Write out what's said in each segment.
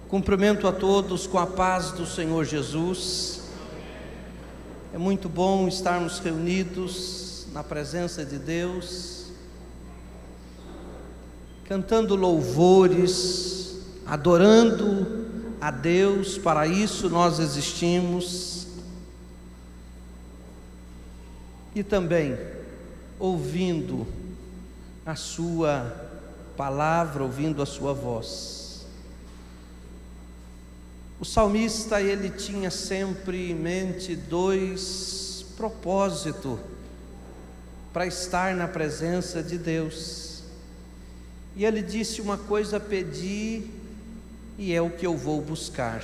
Cumprimento a todos com a paz do Senhor Jesus. É muito bom estarmos reunidos na presença de Deus, cantando louvores, adorando a Deus. Para isso nós existimos, e também ouvindo a sua palavra, ouvindo a sua voz. O salmista, ele tinha sempre em mente dois propósitos para estar na presença de Deus. E ele disse: uma coisa pedi, e é o que eu vou buscar,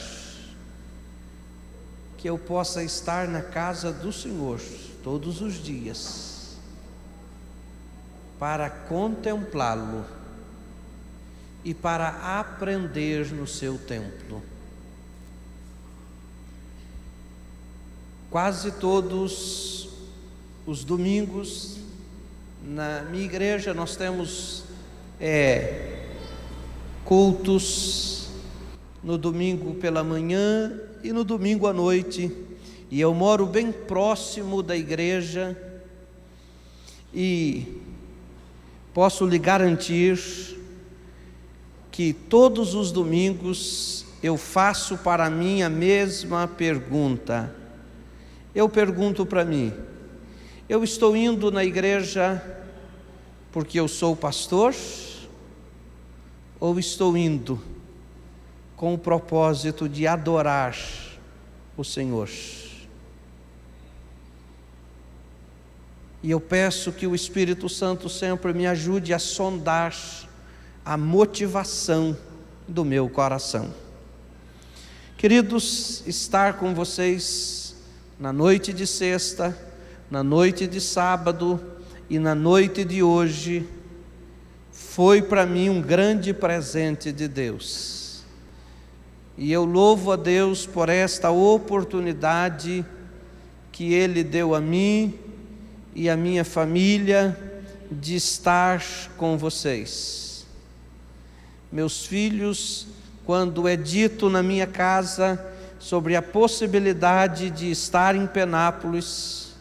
que eu possa estar na casa do Senhor todos os dias, para contemplá-lo e para aprender no seu templo. Quase todos os domingos, na minha igreja, nós temos cultos no domingo pela manhã e no domingo à noite, e eu moro bem próximo da igreja, e posso lhe garantir que todos os domingos eu faço para mim a mesma pergunta. Eu pergunto para mim: eu estou indo na igreja porque eu sou pastor, ou estou indo com o propósito de adorar o Senhor? E eu peço que o Espírito Santo sempre me ajude a sondar a motivação do meu coração. Queridos, estar com vocês na noite de sexta, na noite de sábado e na noite de hoje foi para mim um grande presente de Deus. E eu louvo a Deus por esta oportunidade que Ele deu a mim e a minha família de estar com vocês. Meus filhos, quando é dito na minha casa sobre a possibilidade de estar em Penápolis,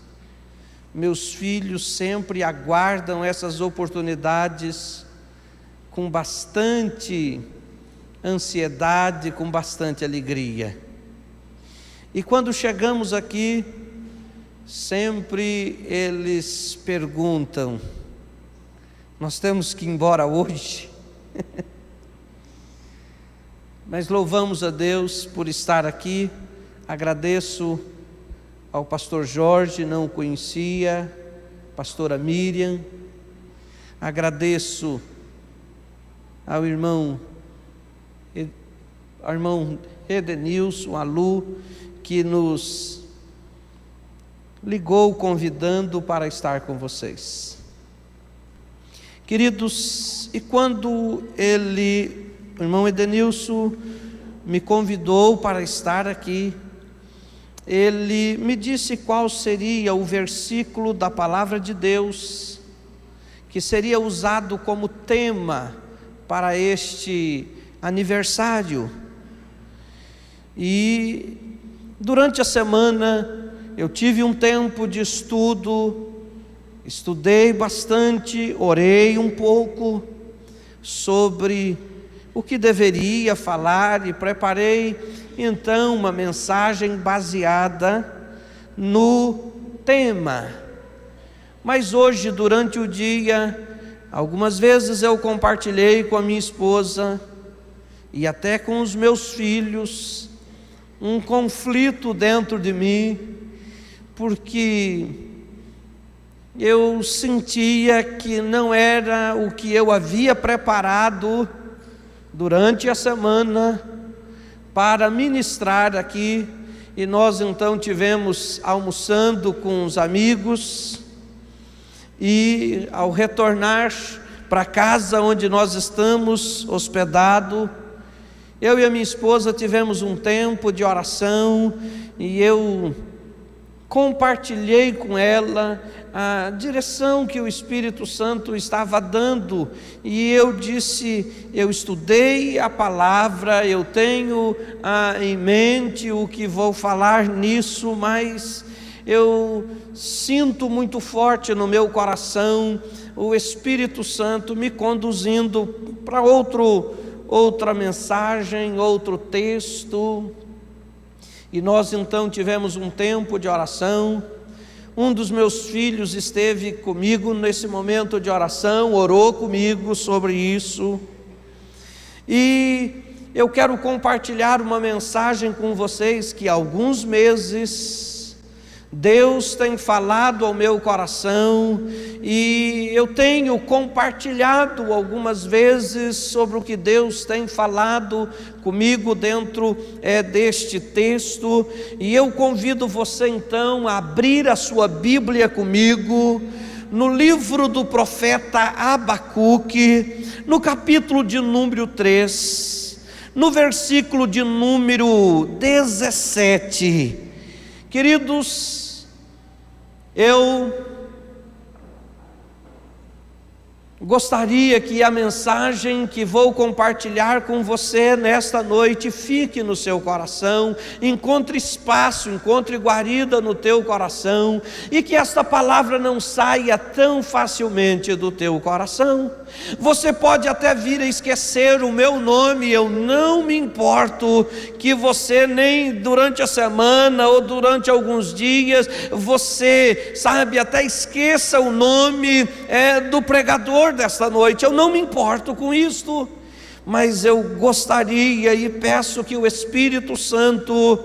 meus filhos sempre aguardam essas oportunidades com bastante ansiedade, com bastante alegria. E quando chegamos aqui, sempre eles perguntam: nós temos que ir embora hoje? Mas louvamos a Deus por estar aqui. Agradeço ao pastor Jorge, não o conhecia, pastora Miriam. Agradeço ao irmão Edenilson, a Lu, que nos ligou convidando para estar com vocês. Queridos, e quando o irmão Edenilson me convidou para estar aqui, ele me disse qual seria o versículo da palavra de Deus que seria usado como tema para este aniversário. E durante a semana eu tive um tempo de estudo, estudei bastante, orei um pouco sobre o que deveria falar, e preparei então uma mensagem baseada no tema. Mas hoje, durante o dia, algumas vezes eu compartilhei com a minha esposa e até com os meus filhos um conflito dentro de mim, porque eu sentia que não era o que eu havia preparado durante a semana para ministrar aqui. E nós então tivemos almoçando com os amigos, e ao retornar para casa onde nós estamos hospedados, eu e a minha esposa tivemos um tempo de oração, e eu compartilhei com ela a direção que o Espírito Santo estava dando, e eu disse: eu estudei a palavra, eu tenho em mente o que vou falar nisso, mas eu sinto muito forte no meu coração o Espírito Santo me conduzindo para outra mensagem, outro texto. E nós então tivemos um tempo de oração. Um dos meus filhos esteve comigo nesse momento de oração, orou comigo sobre isso. E eu quero compartilhar uma mensagem com vocês que há alguns meses Deus tem falado ao meu coração, e eu tenho compartilhado algumas vezes sobre o que Deus tem falado comigo dentro deste texto. E eu convido você então a abrir a sua Bíblia comigo no livro do profeta Abacuque, no capítulo de número 3, no versículo de número 17. Queridos, eu gostaria que a mensagem que vou compartilhar com você nesta noite fique no seu coração, encontre espaço, encontre guarida no teu coração, e que esta palavra não saia tão facilmente do teu coração. Você pode até vir a esquecer o meu nome, eu não me importo que você nem durante a semana ou durante alguns dias, você até esqueça o nome do pregador desta noite. Eu não me importo com isto, mas eu gostaria e peço que o Espírito Santo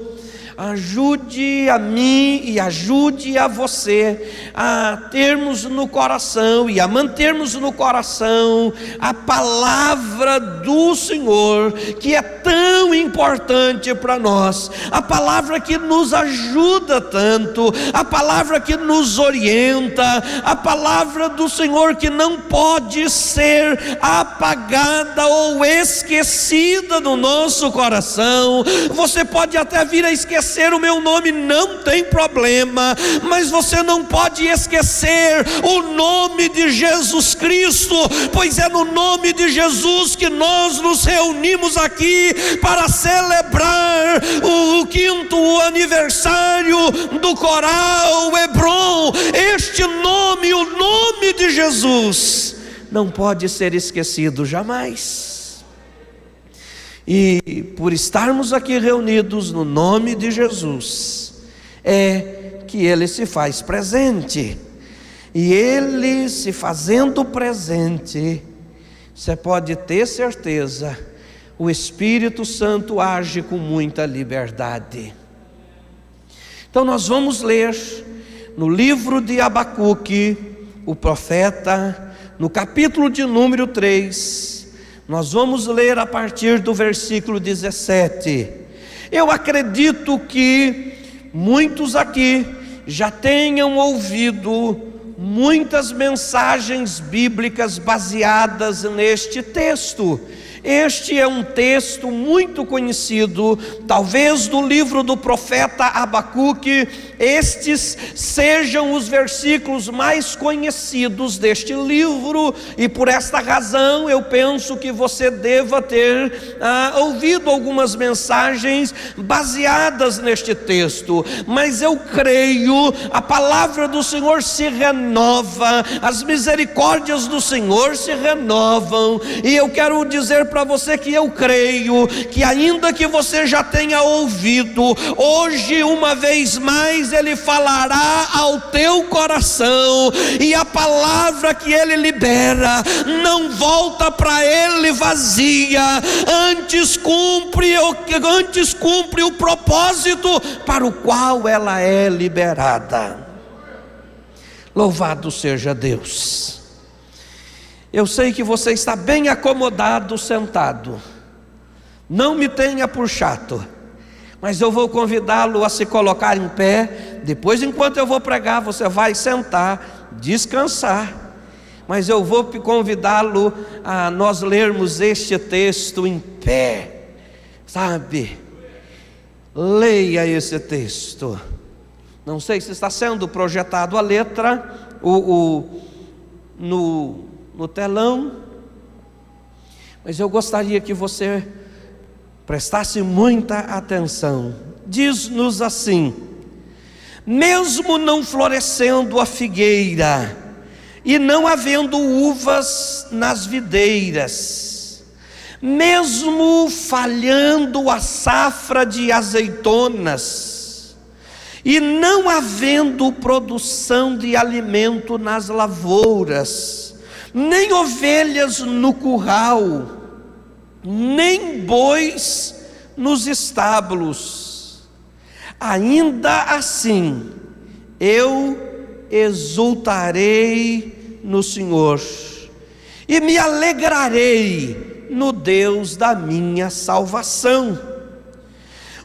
ajude a mim e ajude a você a termos no coração e a mantermos no coração a palavra do Senhor, que é tão importante para nós, a palavra que nos ajuda tanto, a palavra que nos orienta, a palavra do Senhor que não pode ser apagada ou esquecida no nosso coração. Você pode até vir a esquecer o meu nome, não tem problema, mas você não pode esquecer o nome de Jesus Cristo, pois é no nome de Jesus que nós nos reunimos aqui para celebrar o 5º aniversário do coral Hebron. Este nome, o nome de Jesus, não pode ser esquecido jamais. E por estarmos aqui reunidos no nome de Jesus, é que Ele se faz presente. E Ele se fazendo presente, você pode ter certeza, o Espírito Santo age com muita liberdade. Então nós vamos ler no livro de Abacuque, o profeta, no capítulo de número 3, nós vamos ler a partir do versículo 17. Eu acredito que muitos aqui já tenham ouvido muitas mensagens bíblicas baseadas neste texto. Este é um texto muito conhecido, talvez do livro do profeta Abacuque. Estes sejam os versículos mais conhecidos deste livro, e por esta razão eu penso que você deva ter ouvido algumas mensagens baseadas neste texto. Mas eu creio, a palavra do Senhor se renova, as misericórdias do Senhor se renovam, e eu quero dizer para você que eu creio que, ainda que você já tenha ouvido, hoje uma vez mais Ele falará ao teu coração, e a palavra que Ele libera não volta para Ele vazia, antes cumpre o propósito para o qual ela é liberada. Louvado seja Deus. Eu sei que você está bem acomodado sentado, não me tenha por chato, mas eu vou convidá-lo a se colocar em pé. Depois, enquanto eu vou pregar, você vai sentar, descansar, mas eu vou convidá-lo a nós lermos este texto em pé, sabe? Leia esse texto. Não sei se está sendo projetado a letra no telão, mas eu gostaria que você prestasse muita atenção. Diz-nos assim: mesmo não florescendo a figueira, e não havendo uvas nas videiras, mesmo falhando a safra de azeitonas, e não havendo produção de alimento nas lavouras, nem ovelhas no curral, nem bois nos estábulos, ainda assim eu exultarei no Senhor e me alegrarei no Deus da minha salvação.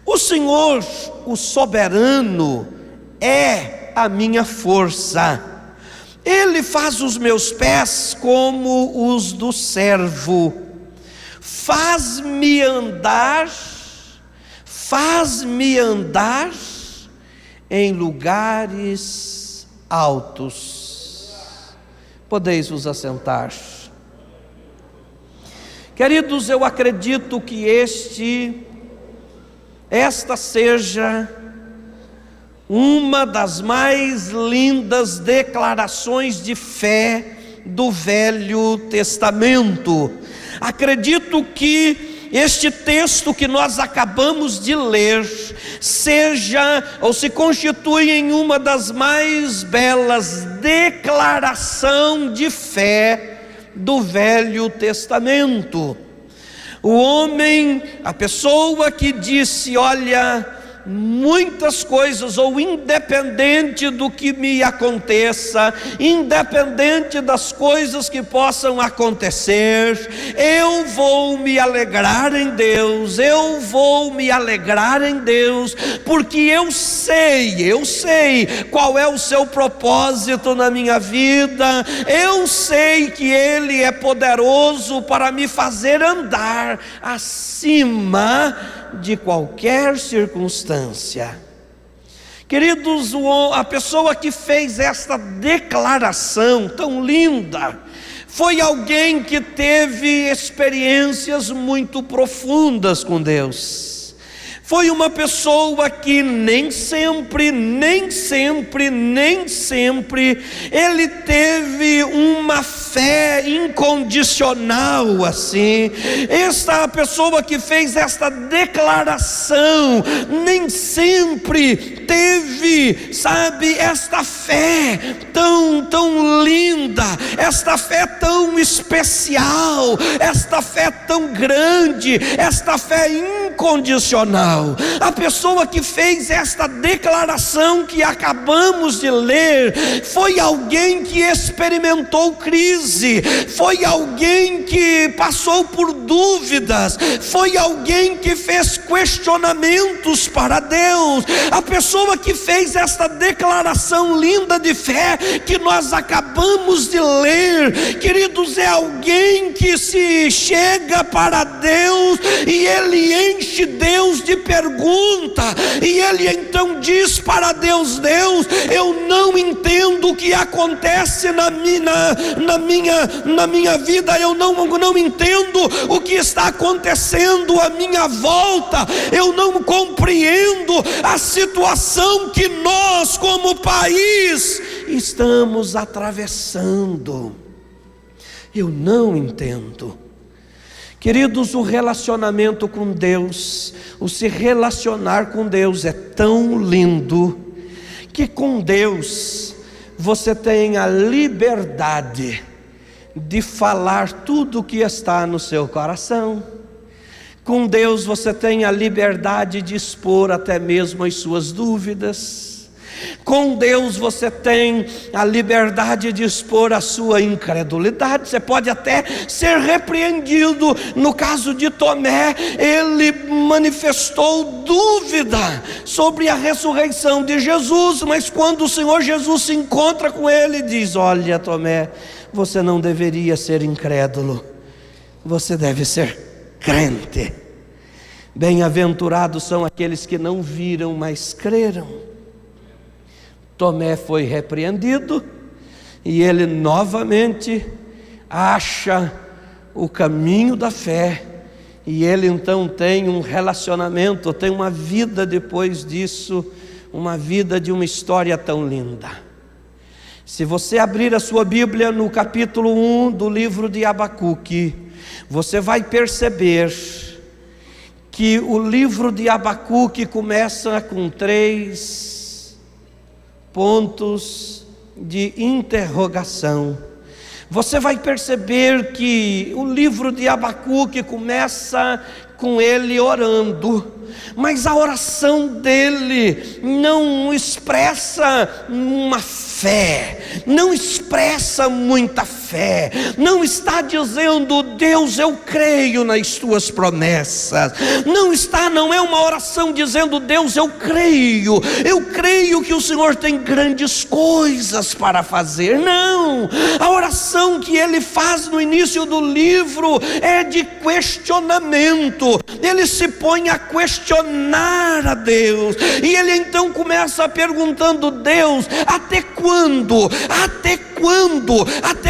O Senhor, o soberano, é a minha força. Ele faz os meus pés como os do servo, faz-me andar em lugares altos. Podeis vos assentar. Queridos, eu acredito que esta seja uma das mais lindas declarações de fé do Velho Testamento. Acredito que este texto que nós acabamos de ler seja ou se constitui em uma das mais belas declarações de fé do Velho Testamento. O homem, a pessoa que disse: olha, muitas coisas, ou independente do que me aconteça, independente das coisas que possam acontecer, eu vou me alegrar em Deus, porque eu sei qual é o seu propósito na minha vida, eu sei que Ele é poderoso para me fazer andar acima de qualquer circunstância. Queridos, a pessoa que fez esta declaração tão linda foi alguém que teve experiências muito profundas com Deus. Foi uma pessoa que nem sempre ele teve uma fé incondicional assim. Esta pessoa que fez esta declaração nem sempre teve, esta fé tão linda, esta fé tão especial, esta fé tão grande, esta fé incondicional. A pessoa que fez esta declaração que acabamos de ler foi alguém que experimentou crise, foi alguém que passou por dúvidas, foi alguém que fez questionamentos para Deus. A pessoa que fez esta declaração linda de fé que nós acabamos de ler, queridos, é alguém que se chega para Deus e ele enche Deus de pergunta, e ele então diz para Deus: Deus, eu não entendo o que acontece na minha vida, eu não entendo o que está acontecendo à minha volta, eu não compreendo a situação que nós como país estamos atravessando, eu não entendo. Queridos, o relacionamento com Deus, o se relacionar com Deus é tão lindo, que com Deus você tem a liberdade de falar tudo o que está no seu coração. Com Deus você tem a liberdade de expor até mesmo as suas dúvidas. Com Deus você tem a liberdade de expor a sua incredulidade. Você pode até ser repreendido. No caso de Tomé, ele manifestou dúvida sobre a ressurreição de Jesus, mas quando o Senhor Jesus se encontra com ele, diz: olha, Tomé, você não deveria ser incrédulo, você deve ser crente. Bem-aventurados são aqueles que não viram, mas creram. Tomé foi repreendido e ele novamente acha o caminho da fé, e ele então tem um relacionamento, tem uma vida depois disso, uma vida de uma história tão linda. Se você abrir a sua Bíblia no capítulo 1 do livro de Abacuque, você vai perceber que o livro de Abacuque começa com 3 pontos de interrogação. Você vai perceber que o livro de Abacuque começa com ele orando, mas a oração dele não expressa uma fé, não expressa muita fé, não está dizendo: Deus, eu creio nas tuas promessas, não é uma oração dizendo: Deus, eu creio que o Senhor tem grandes coisas para fazer. Não, a oração que ele faz no início do livro é de questionamento. Ele se põe a questionar a Deus, e ele então começa perguntando: Deus, até quando? Até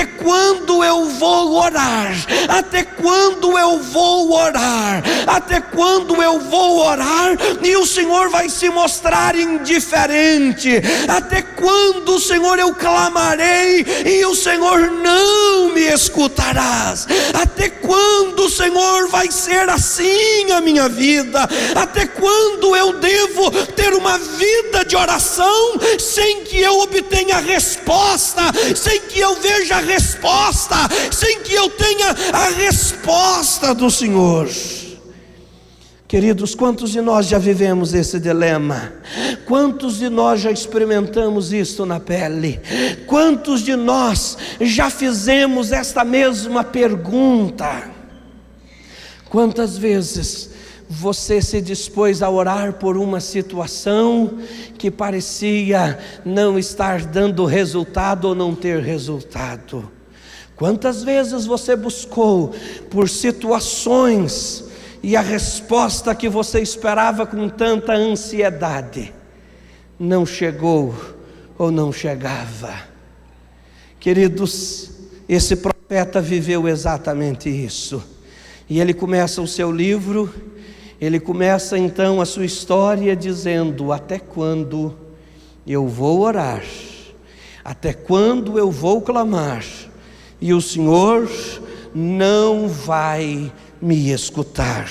quando eu vou orar? Até quando eu vou orar? Até quando eu vou orar e o Senhor vai se mostrar indiferente? Até quando, Senhor, eu clamarei e o Senhor não me escutarás? Até quando, Senhor, vai ser assim a minha vida? Até quando eu devo ter uma vida de oração sem que eu obtenha resposta, sem que eu veja a resposta, sem que eu tenha a resposta do Senhor? Queridos, quantos de nós já vivemos esse dilema? Quantos de nós já experimentamos isto na pele? Quantos de nós já fizemos esta mesma pergunta? Quantas vezes você se dispôs a orar por uma situação que parecia não estar dando resultado ou não ter resultado? Quantas vezes você buscou por situações e a resposta que você esperava com tanta ansiedade não chegou ou não chegava? Queridos, esse profeta viveu exatamente isso. E ele começa o seu livro, ele começa então a sua história dizendo: até quando eu vou orar? Até quando eu vou clamar? E o Senhor não vai me escutar.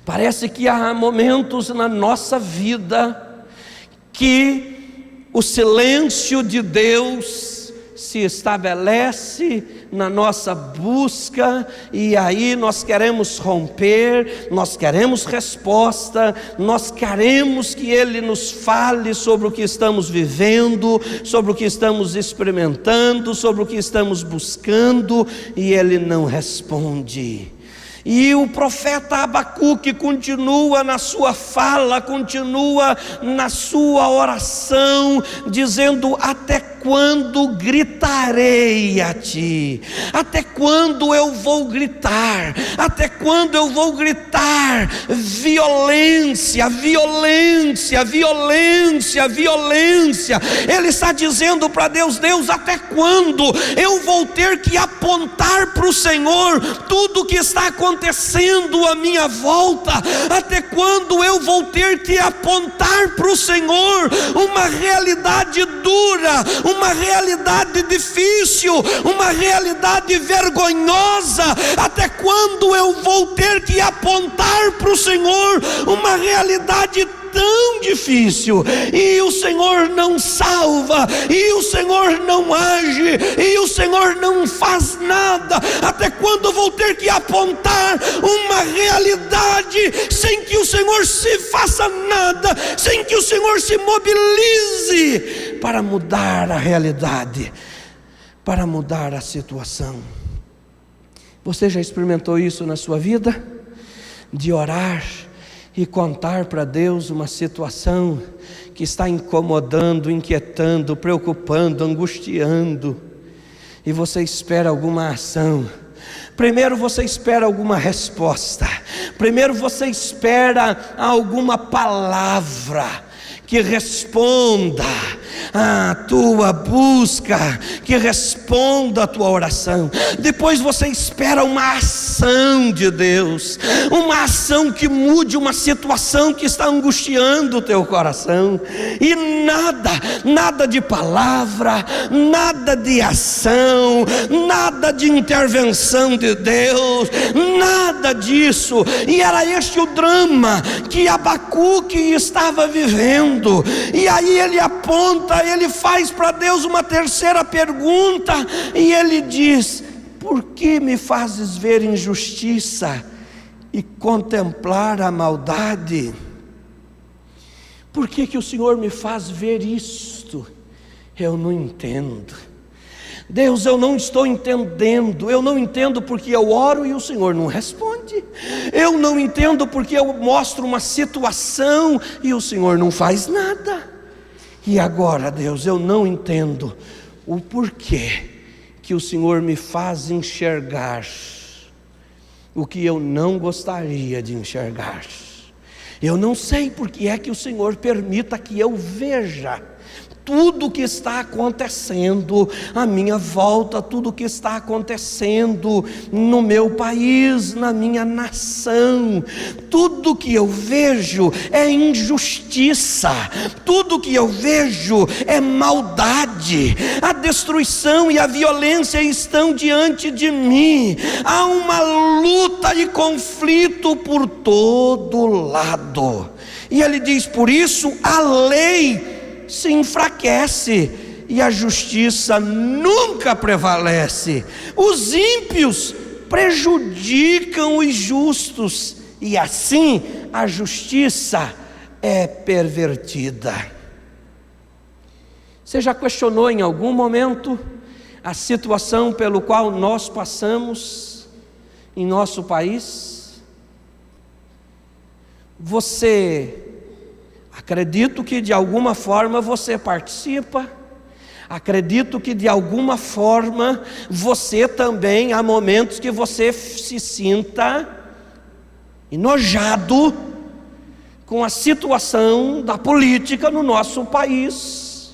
Parece que há momentos na nossa vida que o silêncio de Deus se estabelece na nossa busca, e aí nós queremos romper, nós queremos resposta, nós queremos que Ele nos fale sobre o que estamos vivendo, sobre o que estamos experimentando, sobre o que estamos buscando, e Ele não responde. E o profeta Abacuque continua na sua fala, continua na sua oração, dizendo: até quando gritarei a ti? Até quando eu vou gritar? Até quando eu vou gritar violência, violência, violência, violência? Ele está dizendo para Deus: Deus, até quando eu vou ter que apontar para o Senhor tudo o que está acontecendo à minha volta? Até quando eu vou ter que apontar para o Senhor uma realidade dura, uma realidade difícil, uma realidade vergonhosa? Até quando eu vou ter que apontar para o Senhor uma realidade tão difícil, e o Senhor não salva, e o Senhor não age, e o Senhor não faz nada? Até quando eu vou ter que apontar uma realidade sem que o Senhor se faça nada, sem que o Senhor se mobilize para mudar a realidade, para mudar a situação? Você já experimentou isso na sua vida? De orar e contar para Deus uma situação que está incomodando, inquietando, preocupando, angustiando, e você espera alguma ação. Primeiro você espera alguma resposta, primeiro você espera alguma palavra que responda a tua busca, que responda a tua oração. Depois você espera uma ação de Deus, uma ação que mude uma situação que está angustiando o teu coração. E nada de palavra, nada de ação, nada de intervenção de Deus, nada disso. E era este o drama que Abacuque estava vivendo. E aí ele aponta, ele faz para Deus uma terceira pergunta, e ele diz: por que me fazes ver injustiça e contemplar a maldade? Por que o Senhor me faz ver isto? Eu não entendo. Deus, eu não estou entendendo. Eu não entendo porque eu oro e o Senhor não responde. Eu não entendo porque eu mostro uma situação e o Senhor não faz nada. E agora, Deus, eu não entendo o porquê que o Senhor me faz enxergar o que eu não gostaria de enxergar. Eu não sei porque é que o Senhor permita que eu veja tudo o que está acontecendo à minha volta, tudo o que está acontecendo no meu país, na minha nação. Tudo que eu vejo é injustiça, tudo que eu vejo é maldade. A destruição e a violência estão diante de mim. Há uma luta e conflito por todo lado. E ele diz: por isso a lei se enfraquece e a justiça nunca prevalece. Os ímpios prejudicam os justos, e assim a justiça é pervertida. Você já questionou em algum momento a situação pelo qual nós passamos em nosso país? Acredito que de alguma forma você participa. Acredito que de alguma forma você também, há momentos que você se sinta enojado com a situação da política no nosso país.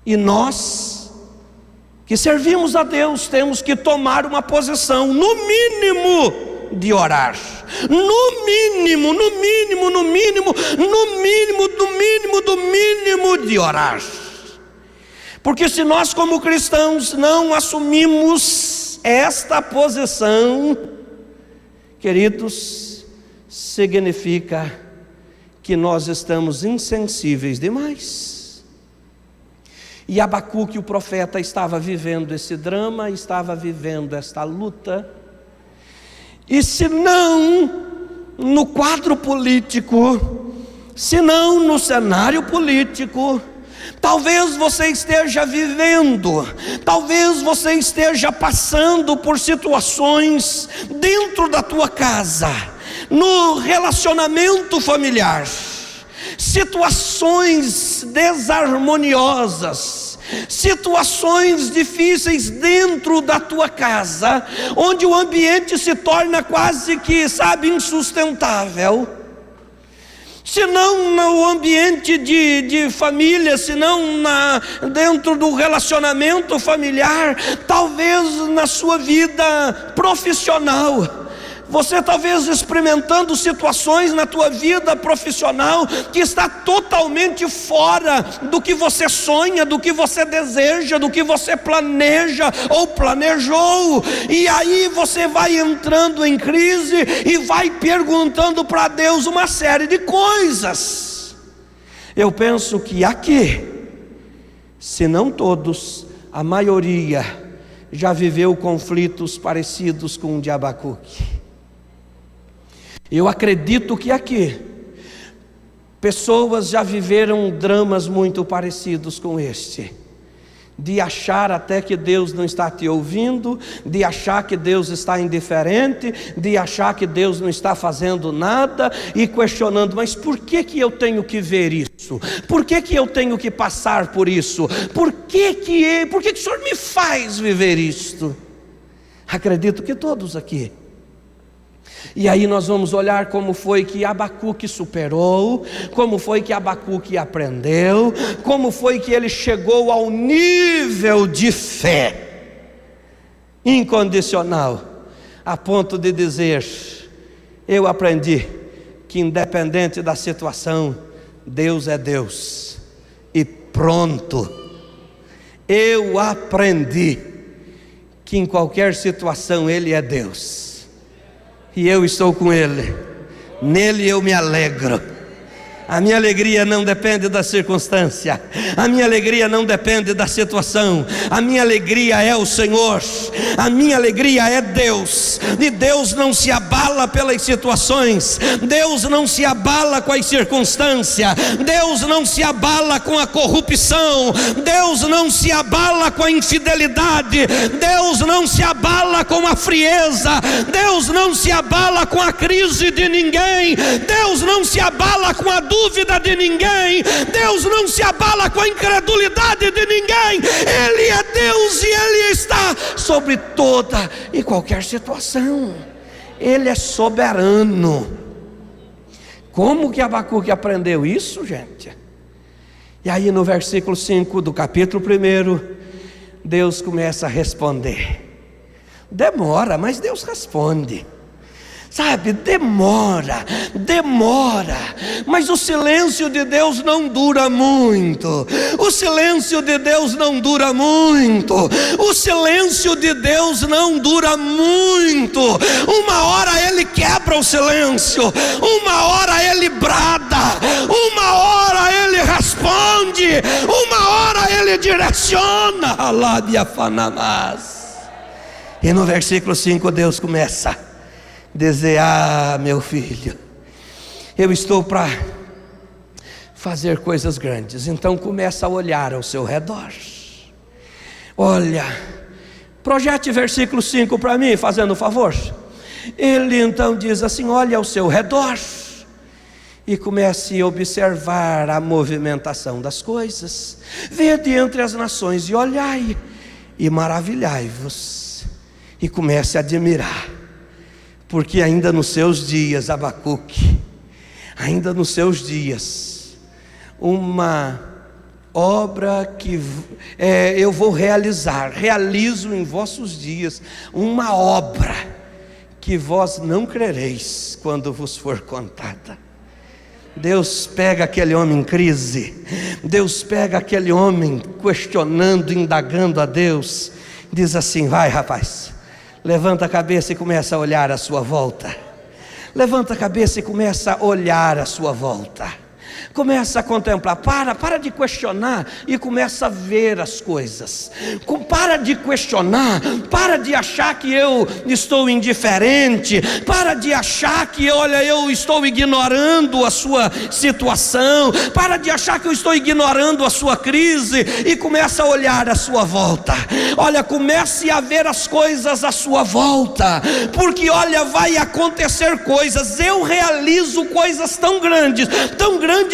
E nós, que servimos a Deus, temos que tomar uma posição, no mínimo, de orar. No mínimo de orar. Porque se nós como cristãos não assumimos esta posição, queridos, significa que nós estamos insensíveis demais. E Abacuque, o profeta, estava vivendo esse drama, estava vivendo esta luta. E se não no quadro político, se não no cenário político, talvez você esteja vivendo, talvez você esteja passando por situações dentro da tua casa, no relacionamento familiar, situações desarmoniosas, situações difíceis dentro da tua casa, onde o ambiente se torna quase que, insustentável. Se não no ambiente de família, se não dentro do relacionamento familiar, talvez na sua vida profissional. Você talvez experimentando situações na tua vida profissional que está totalmente fora do que você sonha, do que você deseja, do que você planeja ou planejou. E aí você vai entrando em crise e vai perguntando para Deus uma série de coisas. Eu penso que aqui, se não todos, a maioria já viveu conflitos parecidos com o de Abacuque. Eu acredito que aqui, pessoas já viveram dramas muito parecidos com este, de achar até que Deus não está te ouvindo, de achar que Deus está indiferente, de achar que Deus não está fazendo nada, e questionando: mas por que eu tenho que ver isso? Por que eu tenho que passar por isso? Por que o Senhor me faz viver isto? Acredito que todos aqui. E aí nós vamos olhar como foi que Abacuque superou, como foi que Abacuque aprendeu, como foi que ele chegou ao nível de fé incondicional, a ponto de dizer: eu aprendi que independente da situação, Deus é Deus, e pronto. Eu aprendi que em qualquer situação Ele é Deus, e eu estou com Ele, nele eu me alegro. A minha alegria não depende da circunstância, a minha alegria não depende da situação, a minha alegria é o Senhor, a minha alegria é Deus, e Deus não se abala pelas situações, Deus não se abala com as circunstâncias, Deus não se abala com a corrupção, Deus não se abala com a infidelidade, Deus não se abala com a frieza, Deus não se abala com a crise de ninguém, Deus não se abala com a dúvida de ninguém, Deus não se abala com a incredulidade de ninguém. Ele é Deus e Ele está sobre toda e qualquer situação. Ele é soberano. Como que Abacuque aprendeu isso, gente? E aí no versículo 5 do capítulo 1, Deus começa a responder. Demora, mas Deus responde. Sabe, demora, mas o silêncio de Deus não dura muito, o silêncio de Deus não dura muito, o silêncio de Deus não dura muito. Uma hora Ele quebra o silêncio, uma hora Ele brada, uma hora Ele responde, uma hora Ele direciona. E no versículo 5 Deus começa a dizer: ah, meu filho, eu estou para fazer coisas grandes. Então começa a olhar ao seu redor. Olha, projete versículo 5 para mim, fazendo um favor. Ele então diz assim: olha ao seu redor e comece a observar a movimentação das coisas. Vede entre as nações e olhai e maravilhai-vos, e comece a admirar. Porque ainda nos seus dias, Abacuque, ainda nos seus dias, uma obra que eu vou realizo em vossos dias, uma obra que vós não crereis quando vos for contada. Deus pega aquele homem em crise, Deus pega aquele homem questionando, indagando a Deus, diz assim: vai, rapaz, levanta a cabeça e começa a olhar à sua volta. Levanta a cabeça e começa a olhar à sua volta. Começa a contemplar, para de questionar e começa a ver as coisas. Para de questionar, para de achar que eu estou indiferente, para de achar que, olha, eu estou ignorando a sua situação, para de achar que eu estou ignorando a sua crise, e começa a olhar à sua volta. Olha, comece a ver as coisas à sua volta, porque olha, vai acontecer coisas. Eu realizo coisas tão grandes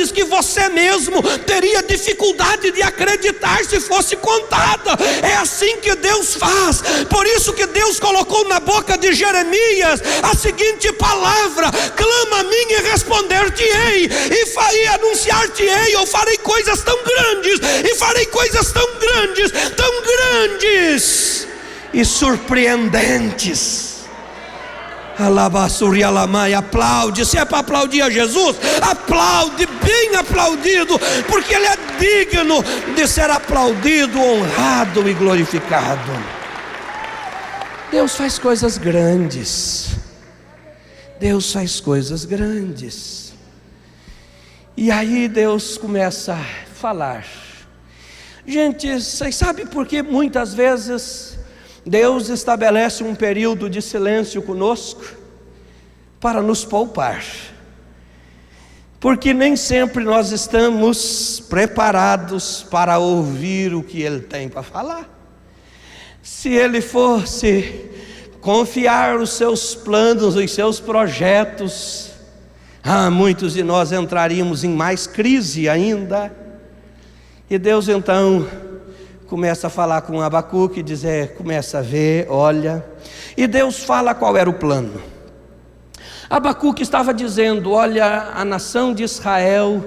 que você mesmo teria dificuldade de acreditar se fosse contada. É assim que Deus faz. Por isso que Deus colocou na boca de Jeremias a seguinte palavra: clama a mim e responder-te-ei, e anunciar-te-ei. Eu farei coisas tão grandes, e farei coisas tão grandes e surpreendentes. Aplaude. Se é para aplaudir a Jesus, aplaude, bem aplaudido, porque Ele é digno de ser aplaudido, honrado e glorificado. Deus faz coisas grandes. Deus faz coisas grandes. E aí Deus começa a falar. Gente, vocês sabem por que muitas vezes Deus estabelece um período de silêncio conosco? Para nos poupar. Porque nem sempre nós estamos preparados para ouvir o que Ele tem para falar. Se Ele fosse confiar os seus planos, os seus projetos, muitos de nós entraríamos em mais crise ainda. E Deus então começa a falar com Abacuque, começa a ver, olha. E Deus fala qual era o plano. Abacuque estava dizendo: olha, a nação de Israel,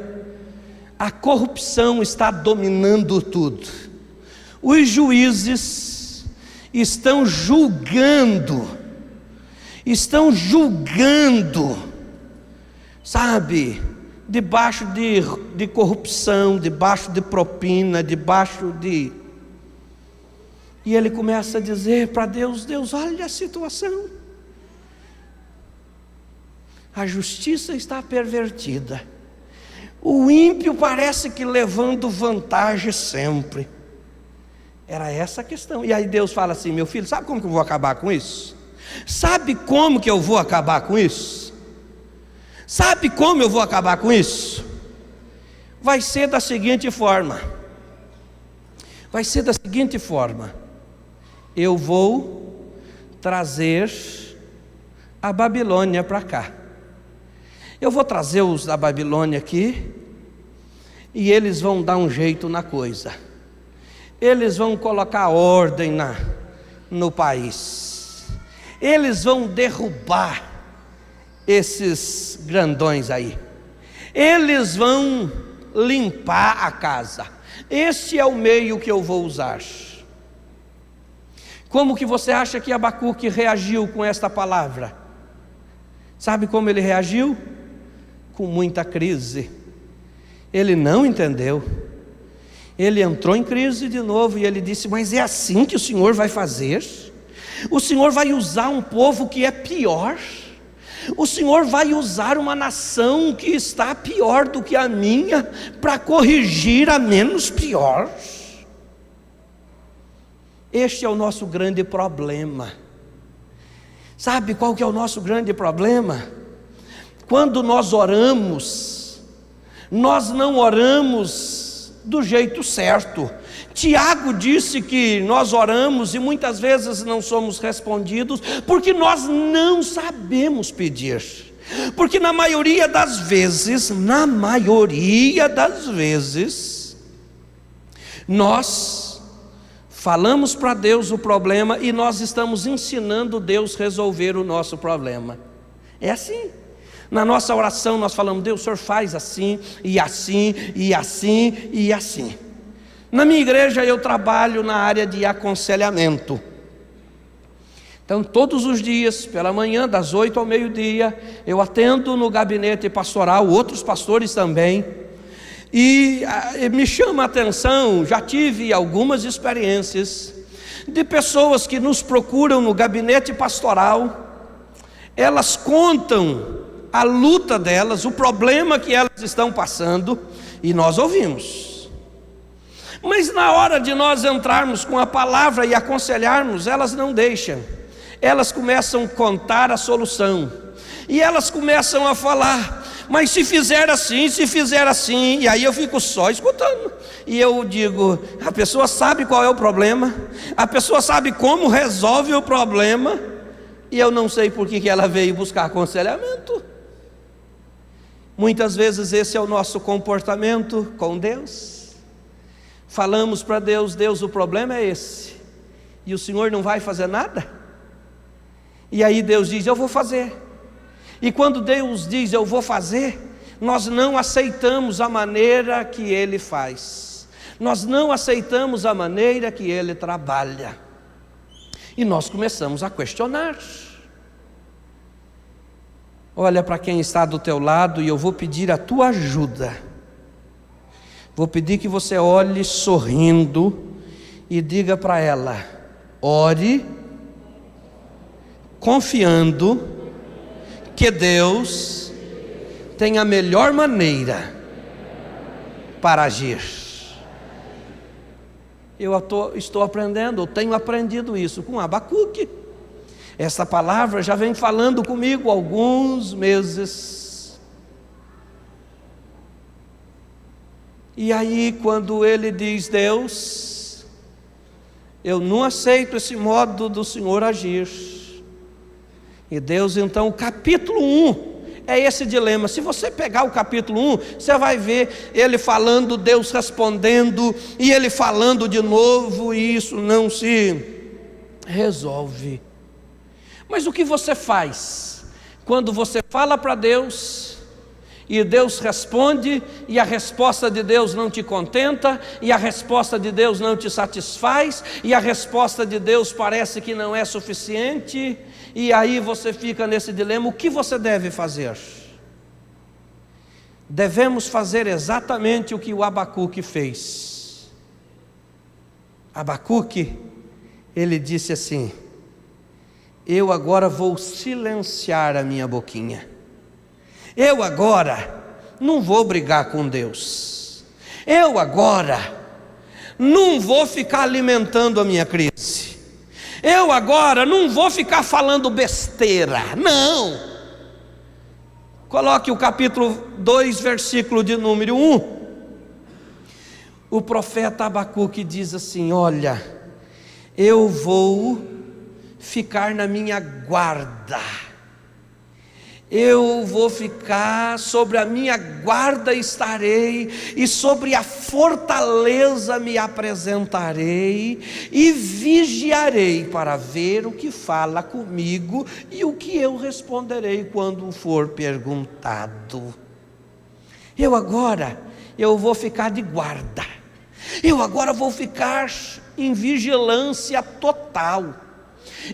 a corrupção está dominando tudo. Os juízes estão julgando, sabe, debaixo de corrupção, debaixo de propina, E ele começa a dizer para Deus: Deus, olha a situação. A justiça está pervertida. O ímpio parece que levando vantagem sempre. Era essa a questão. E aí Deus fala assim: meu filho, sabe como que eu vou acabar com isso? Sabe como que eu vou acabar com isso? Sabe como eu vou acabar com isso? Vai ser da seguinte forma. Eu vou trazer a Babilônia para cá. Eu vou trazer os da Babilônia aqui, e eles vão dar um jeito na coisa. Eles vão colocar ordem no país. Eles vão derrubar esses grandões aí. Eles vão limpar a casa. Esse é o meio que eu vou usar. Como que você acha que Abacuque reagiu com esta palavra? Sabe como ele reagiu? Com muita crise. Ele não entendeu. Ele entrou em crise de novo e ele disse: mas é assim que o Senhor vai fazer? O Senhor vai usar um povo que é pior? O Senhor vai usar uma nação que está pior do que a minha para corrigir a menos pior? Este é o nosso grande problema. Sabe qual que é o nosso grande problema? Quando nós oramos, nós não oramos do jeito certo. Tiago disse que nós oramos e muitas vezes não somos respondidos porque nós não sabemos pedir. Porque na maioria das vezes, nós falamos para Deus o problema e nós estamos ensinando Deus a resolver o nosso problema. É assim. Na nossa oração nós falamos: Deus, o Senhor faz assim, e assim, e assim, e assim. Na minha igreja eu trabalho na área de aconselhamento. Então todos os dias, pela manhã, das 8 ao meio-dia, eu atendo no gabinete pastoral, outros pastores também. E me chama a atenção, já tive algumas experiências de pessoas que nos procuram no gabinete pastoral. Elas contam a luta delas, o problema que elas estão passando, e nós ouvimos. Mas na hora de nós entrarmos com a palavra e aconselharmos, elas não deixam. Elas começam a contar a solução, e elas começam a falar: mas se fizer assim, e aí eu fico só escutando. E eu digo: a pessoa sabe qual é o problema, a pessoa sabe como resolve o problema, e eu não sei por que ela veio buscar aconselhamento. Muitas vezes esse é o nosso comportamento com Deus. Falamos para Deus: Deus, o problema é esse, e o Senhor não vai fazer nada? E aí Deus diz: eu vou fazer. E quando Deus diz eu vou fazer, nós não aceitamos a maneira que Ele faz, nós não aceitamos a maneira que Ele trabalha, e nós começamos a questionar. Olha para quem está do teu lado e eu vou pedir a tua ajuda. Vou pedir que você olhe sorrindo e diga para ela: ore confiando que Deus tem a melhor maneira para agir. Eu estou aprendendo, eu tenho aprendido isso com Abacuque. Essa palavra já vem falando comigo há alguns meses. E aí quando ele diz: Deus, eu não aceito esse modo do Senhor agir. E Deus então, o capítulo 1 é esse dilema. Se você pegar o capítulo 1, você vai ver ele falando, Deus respondendo, e ele falando de novo, e isso não se resolve. Mas o que você faz quando você fala para Deus, e Deus responde, e a resposta de Deus não te contenta, e a resposta de Deus não te satisfaz, e a resposta de Deus parece que não é suficiente, e aí você fica nesse dilema. O que você deve fazer? Devemos fazer exatamente o que o Abacuque fez. Abacuque, ele disse assim: eu agora vou silenciar a minha boquinha. Eu agora não vou brigar com Deus. Eu agora não vou ficar alimentando a minha crise. Eu agora não vou ficar falando besteira. Não. Coloque o capítulo 2, versículo de número 1. O profeta Abacuque diz assim: olha, eu vou ficar na minha guarda. Eu vou ficar, sobre a minha guarda estarei, e sobre a fortaleza me apresentarei, e vigiarei para ver o que fala comigo, e o que eu responderei quando for perguntado. Eu vou ficar de guarda. Eu agora vou ficar em vigilância total.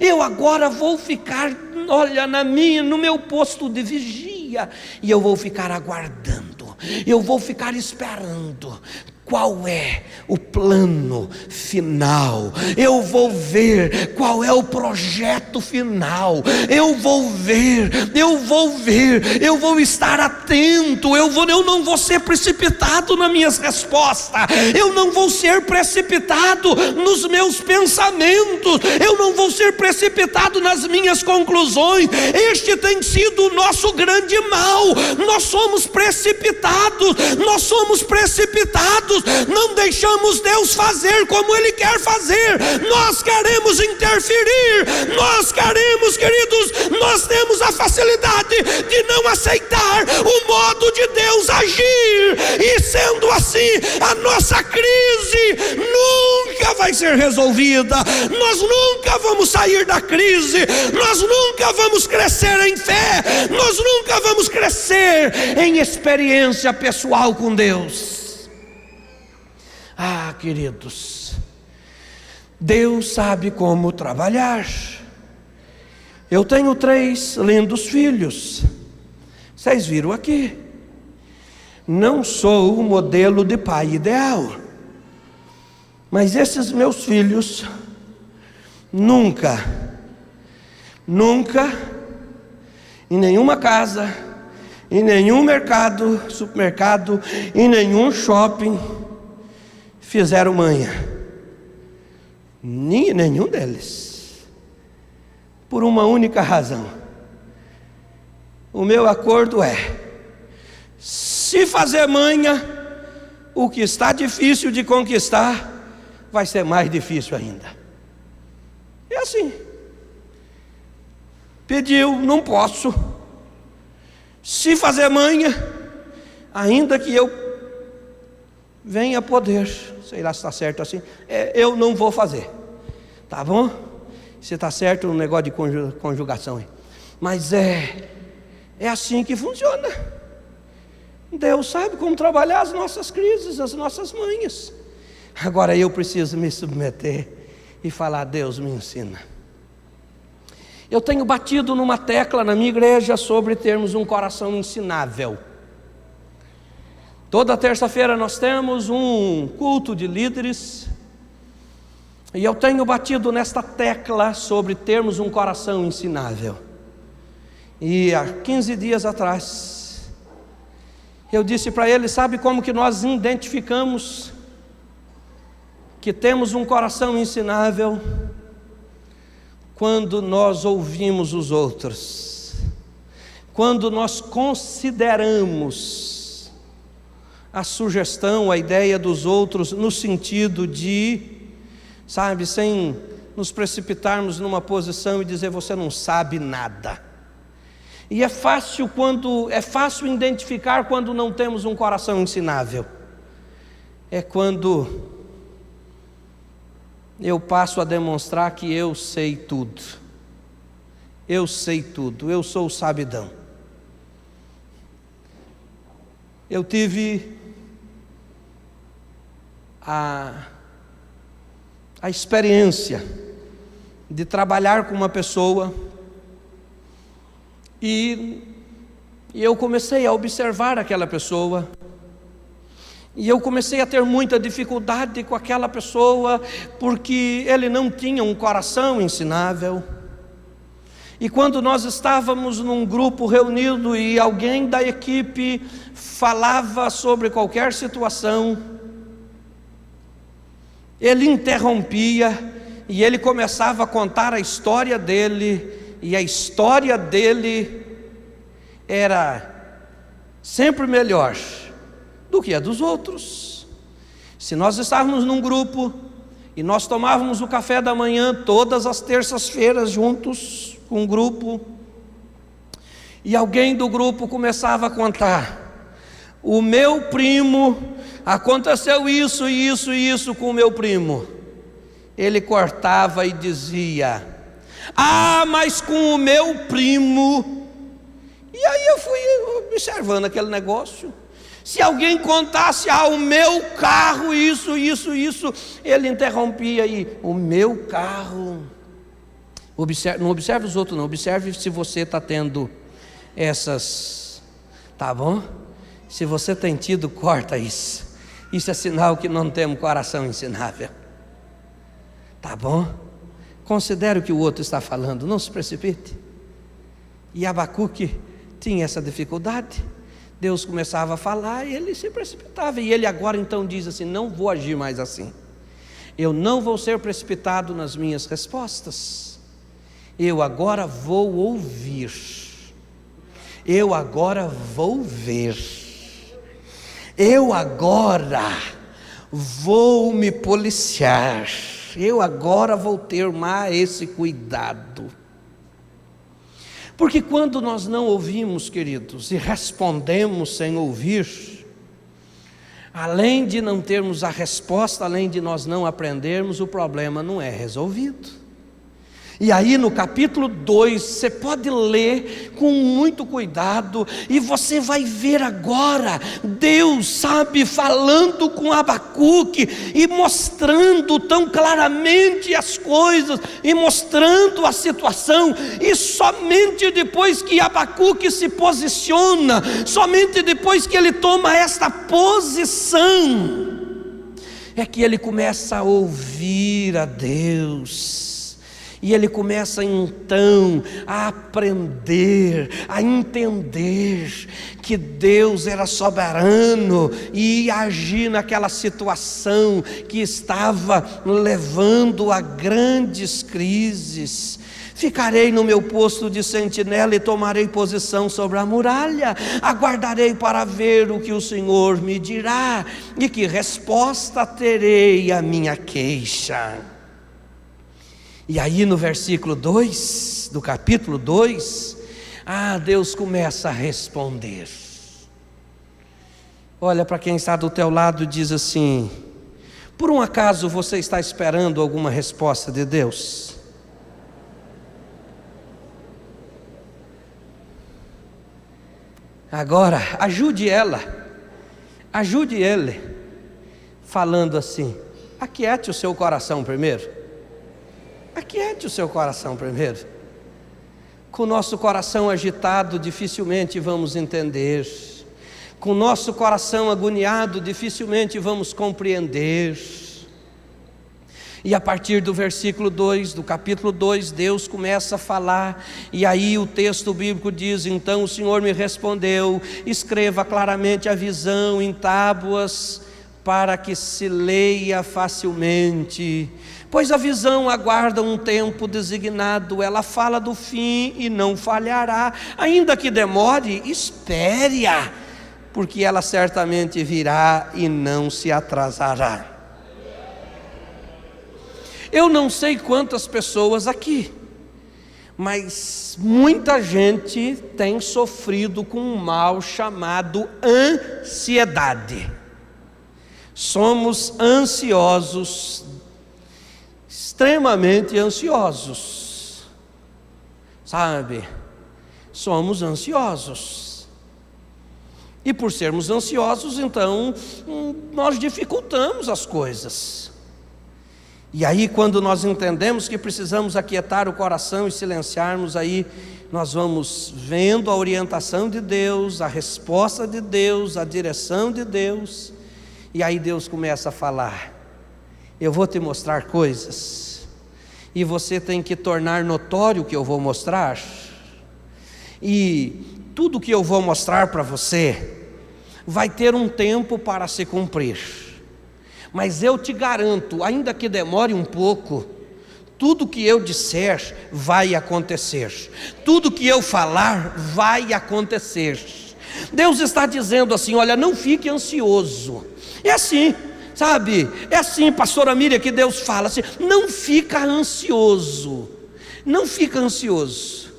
Eu agora vou ficar, olha, no meu posto de vigia, e eu vou ficar aguardando, eu vou ficar esperando qual é o plano final. Eu vou ver qual é o projeto final. Eu vou estar atento. Eu não vou ser precipitado nas minhas respostas. Eu não vou ser precipitado nos meus pensamentos. Eu não vou ser precipitado nas minhas conclusões. Este tem sido o nosso grande mal. Nós somos precipitados. Não deixamos Deus fazer como Ele quer fazer. Nós queremos interferir. Nós queremos, queridos, nós temos a facilidade de não aceitar o modo de Deus agir. E sendo assim, a nossa crise nunca vai ser resolvida. Nós nunca vamos sair da crise. Nós nunca vamos crescer em fé. Nós nunca vamos crescer em experiência pessoal com Deus. Ah, queridos, Deus sabe como trabalhar. Eu tenho 3 lindos filhos. Vocês viram aqui. Não sou o modelo de pai ideal, mas esses meus filhos nunca, em nenhuma casa, em nenhum supermercado, em nenhum shopping, fizeram manha. Nenhum deles. Por uma única razão. O meu acordo é: se fazer manha, o que está difícil de conquistar vai ser mais difícil ainda. É assim. Pediu, não posso. Se fazer manha, ainda que eu venha poder, sei lá se está certo assim, eu não vou fazer. Tá bom? Se está certo o negócio de conjugação aí. Mas é assim que funciona. Deus sabe como trabalhar as nossas crises, as nossas manhas. Agora eu preciso me submeter e falar: Deus, me ensina. Eu tenho batido numa tecla na minha igreja sobre termos um coração ensinável. Toda terça-feira nós temos um culto de líderes, e eu tenho batido nesta tecla sobre termos um coração ensinável. E há 15 dias atrás, eu disse para ele: sabe como que nós identificamos que temos um coração ensinável? Quando nós ouvimos os outros, quando nós consideramos a sugestão, a ideia dos outros, no sentido de, sabe, sem nos precipitarmos numa posição e dizer: você não sabe nada. E é fácil identificar quando não temos um coração ensinável. É quando eu passo a demonstrar que eu sei tudo. eu sei tudo, eu sou o sabidão. Eu tive a experiência de trabalhar com uma pessoa e eu comecei a observar aquela pessoa, e eu comecei a ter muita dificuldade com aquela pessoa, porque ele não tinha um coração ensinável. E quando nós estávamos num grupo reunido e alguém da equipe falava sobre qualquer situação, ele interrompia e ele começava a contar a história dele, e a história dele era sempre melhor do que a dos outros. Se nós estávamos num grupo e nós tomávamos o café da manhã todas as terças-feiras juntos com um grupo, e alguém do grupo começava a contar: o meu primo, aconteceu isso e isso e isso com o meu primo. Ele cortava e dizia: ah, mas com o meu primo. E aí eu fui observando aquele negócio. Se alguém contasse: ah, o meu carro, isso, ele interrompia aí: o meu carro. Não observe os outros não, observe se você está tendo essas, tá bom? Se você tem tido, corta isso. Isso é sinal que não temos coração ensinável, tá bom? Considere o que o outro está falando, não se precipite. E Abacuque tinha essa dificuldade. Deus começava a falar e ele se precipitava, e ele agora então diz assim: não vou agir mais assim, eu não vou ser precipitado nas minhas respostas, eu agora vou ouvir, eu agora vou ver, eu agora vou me policiar, eu agora vou ter mais esse cuidado. Porque quando nós não ouvimos, queridos, e respondemos sem ouvir, além de não termos a resposta, além de nós não aprendermos, o problema não é resolvido. E aí no capítulo 2, você pode ler com muito cuidado, e você vai ver agora, Deus, sabe, falando com Abacuque, e mostrando tão claramente as coisas, e mostrando a situação, e somente depois que Abacuque se posiciona, somente depois que ele toma esta posição, é que ele começa a ouvir a Deus. E ele começa então a aprender, a entender que Deus era soberano e ia agir naquela situação que estava levando a grandes crises. Ficarei no meu posto de sentinela e tomarei posição sobre a muralha, aguardarei para ver o que o Senhor me dirá e que resposta terei à minha queixa. E aí no versículo 2, do capítulo 2, Deus começa a responder. Olha para quem está do teu lado e diz assim: por um acaso você está esperando alguma resposta de Deus? Agora, ajude ele, falando assim: aquiete o seu coração primeiro. Aquiete o seu coração primeiro. Com o nosso coração agitado, dificilmente vamos entender. Com o nosso coração agoniado, dificilmente vamos compreender. E a partir do versículo 2, do capítulo 2, Deus começa a falar, e aí o texto bíblico diz: então o Senhor me respondeu, escreva claramente a visão em tábuas, para que se leia facilmente, pois a visão aguarda um tempo designado, ela fala do fim e não falhará, ainda que demore, espere-a, porque ela certamente virá e não se atrasará. Eu não sei quantas pessoas aqui, mas muita gente tem sofrido com um mal chamado ansiedade. Somos ansiosos, extremamente ansiosos. sabe? Somos ansiosos. E por sermos ansiosos, então, nós dificultamos as coisas. E aí, quando nós entendemos que precisamos aquietar o coração e silenciarmos, aí nós vamos vendo a orientação de Deus, a resposta de Deus, a direção de Deus. E aí Deus começa a falar: eu vou te mostrar coisas, e você tem que tornar notório o que eu vou mostrar. E tudo que eu vou mostrar para você vai ter um tempo para se cumprir, mas eu te garanto, ainda que demore um pouco, tudo que eu disser vai acontecer, tudo que eu falar vai acontecer. Deus está dizendo assim: olha, não fique ansioso. É assim, sabe? É assim, pastora Miriam, que Deus fala assim: não fica ansioso, não fica ansioso.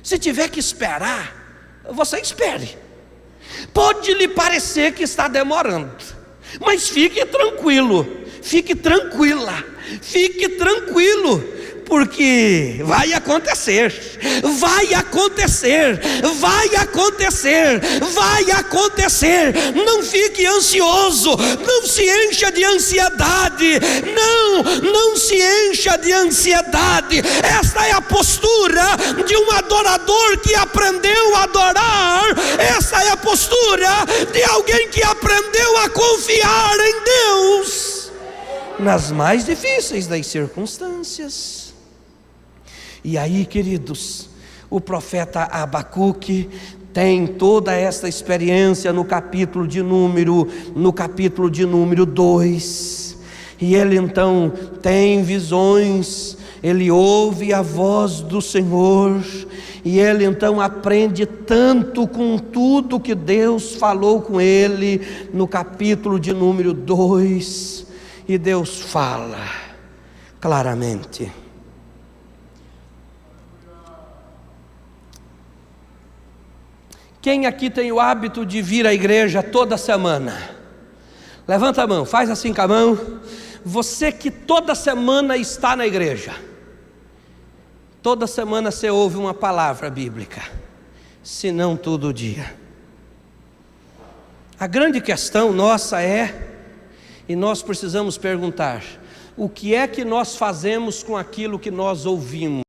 Se tiver que esperar, você espere. Pode lhe parecer que está demorando, mas fique tranquilo, fique tranquila, fique tranquilo, porque vai acontecer, vai acontecer, vai acontecer, vai acontecer. Não fique ansioso, não se encha de ansiedade, não se encha de ansiedade. Esta é a postura de um adorador que aprendeu a adorar, esta é a postura de alguém que aprendeu a confiar em Deus nas mais difíceis das circunstâncias. E aí, queridos, o profeta Abacuque tem toda esta experiência no capítulo de número 2. E ele então tem visões, ele ouve a voz do Senhor, e ele então aprende tanto com tudo que Deus falou com ele no capítulo de número 2. E Deus fala claramente. Quem aqui tem o hábito de vir à igreja toda semana? Levanta a mão, faz assim com a mão. Você que toda semana está na igreja, toda semana você ouve uma palavra bíblica, se não todo dia. A grande questão nossa é, e nós precisamos perguntar: o que é que nós fazemos com aquilo que nós ouvimos?